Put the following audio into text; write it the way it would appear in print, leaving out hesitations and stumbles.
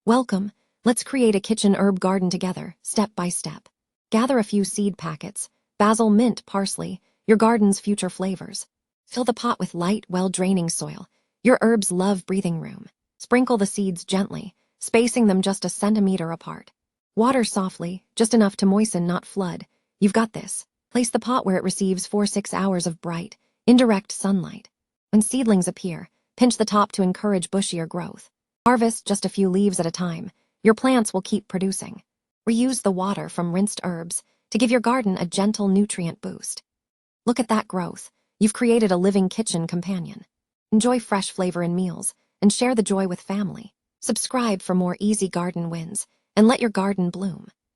Welcome. Let's create a kitchen herb garden together, step by step. Gather a few seed packets, basil, mint, parsley, your garden's future flavors. Fill the pot with light, well-draining soil. Your herbs love breathing room. Sprinkle the seeds gently, spacing them just a centimeter apart. Water softly, just enough to moisten, not flood. You've got this. Place the pot where it receives 4-6 hours of bright, indirect sunlight. When seedlings appear, pinch the top to encourage bushier growth. Harvest just a few leaves at a time. Your plants will keep producing. Reuse the water from rinsed herbs to give your garden a gentle nutrient boost. Look at that growth. You've created a living kitchen companion. Enjoy fresh flavor in meals and share the joy with family. Subscribe for more easy garden wins and let your garden bloom.